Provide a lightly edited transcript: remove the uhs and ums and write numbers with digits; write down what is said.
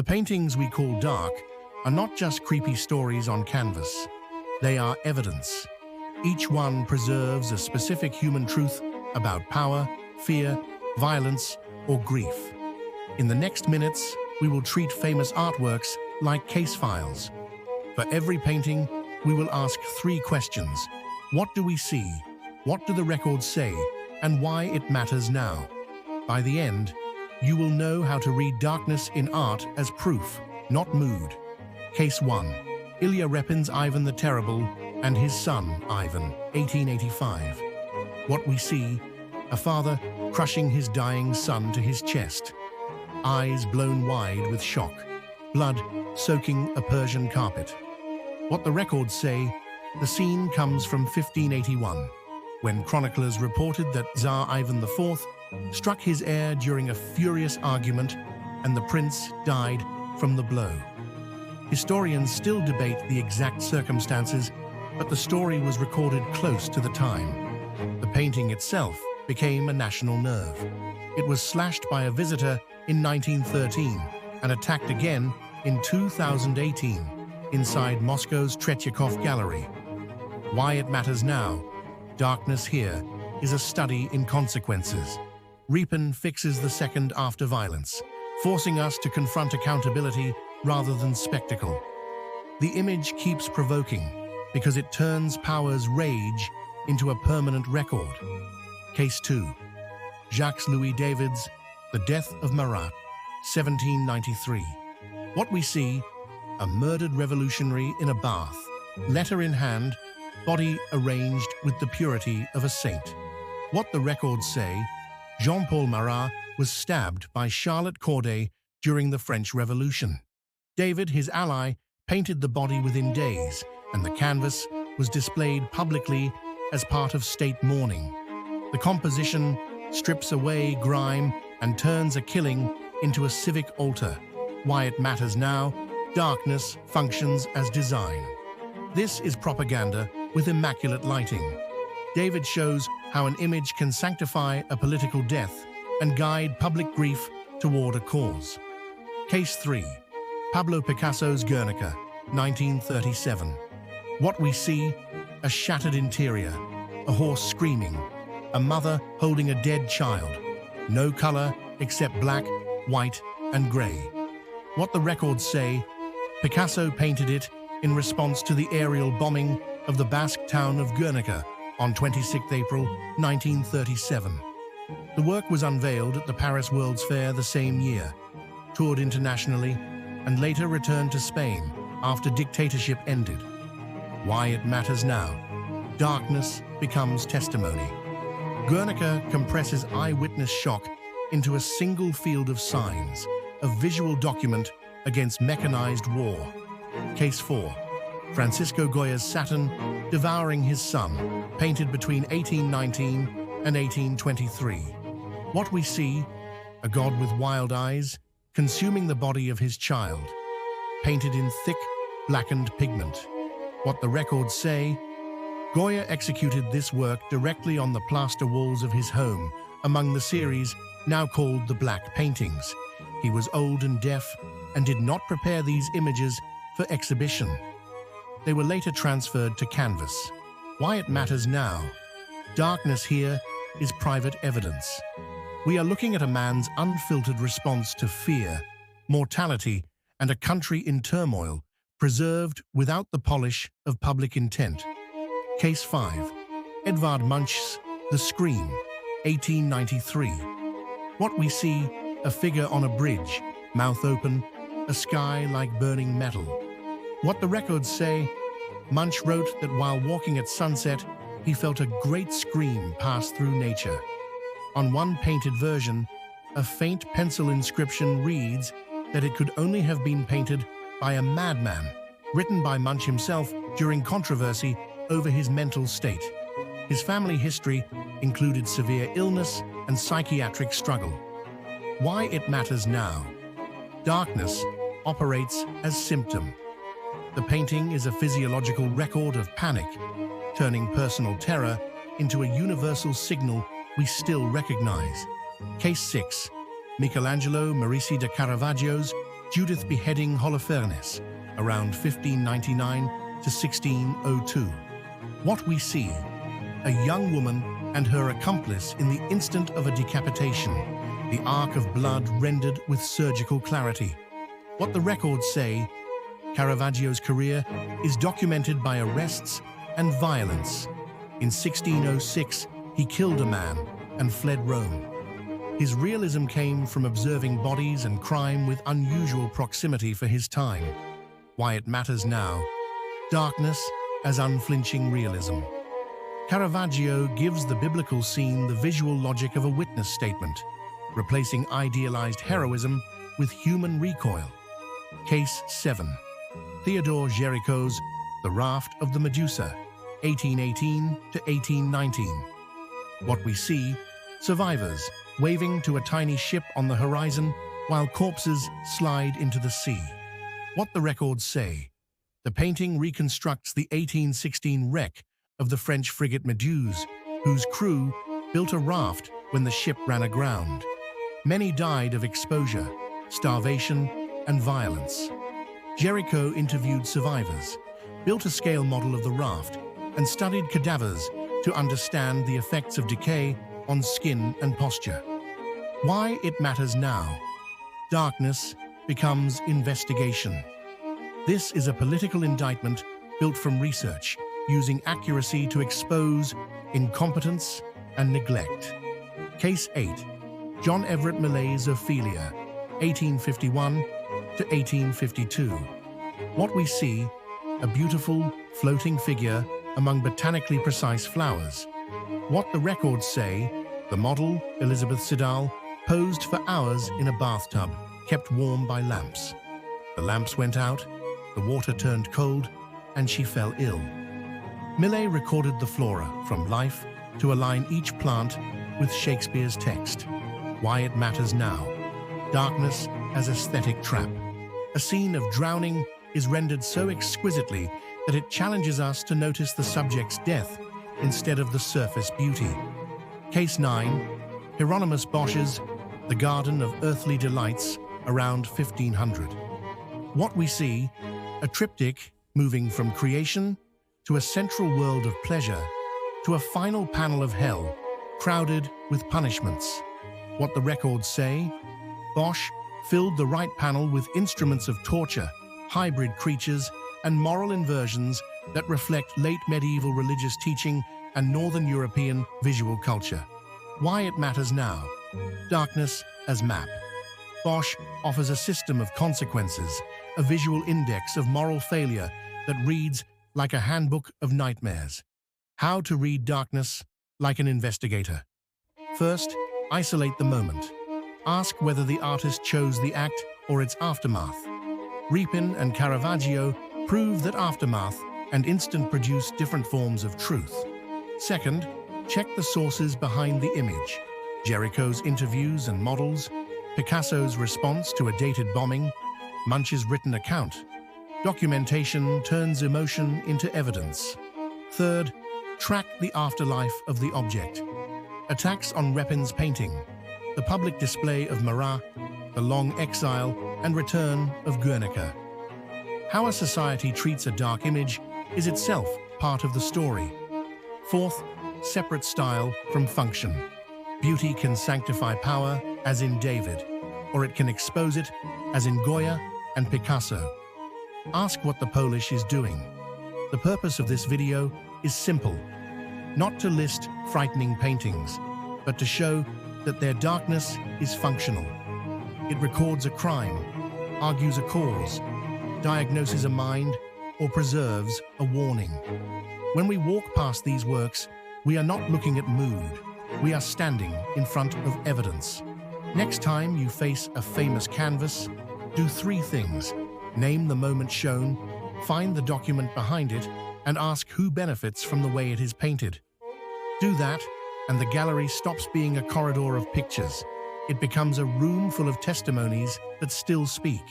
The paintings we call dark are not just creepy stories on canvas. They are evidence. Each one preserves a specific human truth about power, fear, violence, or grief. In the next minutes, we will treat famous artworks like case files. For every painting, we will ask 3 questions. What do we see? What do the records say? And why it matters now? By the end, you will know how to read darkness in art as proof, not mood. Case 1. Ilya Repin's Ivan the Terrible and his son, Ivan, 1885. What we see, a father crushing his dying son to his chest. Eyes blown wide with shock, blood soaking a Persian carpet. What the records say, the scene comes from 1581, when chroniclers reported that Tsar Ivan IV struck his heir during a furious argument and the prince died from the blow. Historians still debate the exact circumstances, but the story was recorded close to the time. The painting itself became a national nerve. It was slashed by a visitor in 1913 and attacked again in 2018 inside Moscow's Tretyakov Gallery. Why it matters now? Darkness here is a study in consequences. Repin fixes the second after violence, forcing us to confront accountability rather than spectacle. The image keeps provoking because it turns power's rage into a permanent record. Case 2. Jacques-Louis David's The Death of Marat, 1793. What we see, a murdered revolutionary in a bath, letter in hand, body arranged with the purity of a saint. What the records say, Jean-Paul Marat was stabbed by Charlotte Corday during the French Revolution. David, his ally, painted the body within days, and the canvas was displayed publicly as part of state mourning. The composition strips away grime and turns a killing into a civic altar. Why it matters now, darkness functions as design. This is propaganda with immaculate lighting. David shows how an image can sanctify a political death and guide public grief toward a cause. Case 3. Pablo Picasso's Guernica, 1937. What we see, a shattered interior, a horse screaming, a mother holding a dead child. No color except black, white, and gray. What the records say, Picasso painted it in response to the aerial bombing of the Basque town of Guernica on 26 April 1937. The work was unveiled at the Paris World's Fair the same year, toured internationally, and later returned to Spain after dictatorship ended. Why it matters now. Darkness becomes testimony. Guernica compresses eyewitness shock into a single field of signs, a visual document against mechanized war. Case 4. Francisco Goya's Saturn, Devouring His Son, painted between 1819 and 1823. What we see, a god with wild eyes, consuming the body of his child, painted in thick, blackened pigment. What the records say, Goya executed this work directly on the plaster walls of his home, among the series now called the Black Paintings. He was old and deaf and did not prepare these images for exhibition. They were later transferred to canvas. Why it matters now. Darkness here is private evidence. We are looking at a man's unfiltered response to fear, mortality, and a country in turmoil, preserved without the polish of public intent. Case 5. Edvard Munch's The Scream, 1893. What we see, a figure on a bridge, mouth open, a sky like burning metal. What the records say, Munch wrote that while walking at sunset, he felt a great scream pass through nature. On one painted version, a faint pencil inscription reads that it could only have been painted by a madman, written by Munch himself during controversy over his mental state. His family history included severe illness and psychiatric struggle. Why it matters now. Darkness operates as symptom. The painting is a physiological record of panic, turning personal terror into a universal signal we still recognize. Case 6. Michelangelo Merisi de Caravaggio's Judith beheading Holofernes, around 1599 to 1602. What we see: a young woman and her accomplice in the instant of a decapitation, the arc of blood rendered with surgical clarity. What the records say: Caravaggio's career is documented by arrests and violence. In 1606, he killed a man and fled Rome. His realism came from observing bodies and crime with unusual proximity for his time. Why it matters now: darkness as unflinching realism. Caravaggio gives the biblical scene the visual logic of a witness statement, replacing idealized heroism with human recoil. Case 7. Theodore Géricault's The Raft of the Medusa, 1818 to 1819. What we see: survivors waving to a tiny ship on the horizon while corpses slide into the sea. What the records say: the painting reconstructs the 1816 wreck of the French frigate Méduse, whose crew built a raft when the ship ran aground. Many died of exposure, starvation, and violence. Géricault interviewed survivors, built a scale model of the raft, and studied cadavers to understand the effects of decay on skin and posture. Why it matters now: darkness becomes investigation. This is a political indictment built from research, using accuracy to expose incompetence and neglect. Case 8. John Everett Millet's Ophelia, 1851 to 1852. What we see: a beautiful, floating figure among botanically precise flowers. What the records say: the model, Elizabeth Siddal, posed for hours in a bathtub, kept warm by lamps. The lamps went out, the water turned cold, and she fell ill. Millet recorded the flora from life to align each plant with Shakespeare's text. Why it matters now: darkness as aesthetic trap. A scene of drowning is rendered so exquisitely that it challenges us to notice the subject's death instead of the surface beauty. Case 9. Hieronymus Bosch's The Garden of Earthly Delights, around 1500. What we see: a triptych moving from creation to a central world of pleasure to a final panel of hell, crowded with punishments. What the records say: Bosch filled the right panel with instruments of torture, hybrid creatures, and moral inversions that reflect late medieval religious teaching and Northern European visual culture. Why it matters now: darkness as map. Bosch offers a system of consequences, a visual index of moral failure that reads like a handbook of nightmares. How to read darkness like an investigator. First, isolate the moment. Ask whether the artist chose the act or its aftermath. Repin and Caravaggio prove that aftermath and instant produce different forms of truth. Second, check the sources behind the image: Géricault's interviews and models, Picasso's response to a dated bombing, Munch's written account. Documentation turns emotion into evidence. Third, track the afterlife of the object. Attacks on Repin's painting, the public display of Marat, the long exile and return of Guernica. How a society treats a dark image is itself part of the story. Fourth, separate style from function. Beauty can sanctify power, as in David, or it can expose it, as in Goya and Picasso. Ask what the Polish is doing. The purpose of this video is simple: not to list frightening paintings, but to show that their darkness is functional. It records a crime, argues a cause, diagnoses a mind, or preserves a warning. When we walk past these works, we are not looking at mood. We are standing in front of evidence. Next time you face a famous canvas, do 3 things: name the moment shown, find the document behind it, and ask who benefits from the way it is painted. Do that, and the gallery stops being a corridor of pictures. It becomes a room full of testimonies that still speak.